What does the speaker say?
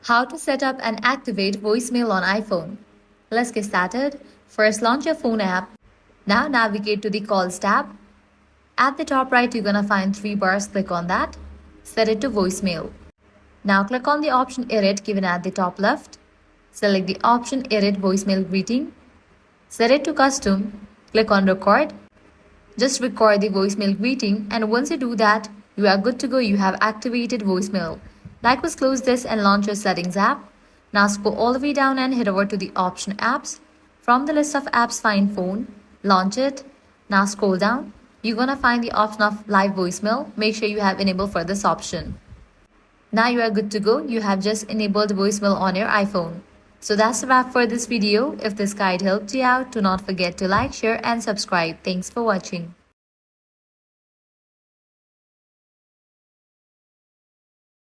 How to set up and activate voicemail on iPhone. Let's get started. First, launch your phone app. Now navigate to the Calls tab. At the top right, you're gonna find 3 bars. Click on that. Set it to voicemail. Now click on the option Edit given at the top left. Select the option Edit Voicemail Greeting. Set it to Custom. Click on Record. Just record the voicemail greeting, and once you do that, you are good to go. You have activated voicemail. Likewise, close this and launch your Settings app. Now scroll all the way down and head over to the option Apps. From the list of apps, find Phone. Launch it. Now scroll down. You're gonna find the option of Live Voicemail. Make sure you have enabled for this option. Now you are good to go. You have just enabled voicemail on your iPhone. So that's a wrap for this video. If this guide helped you out, do not forget to like, share and subscribe. Thanks for watching.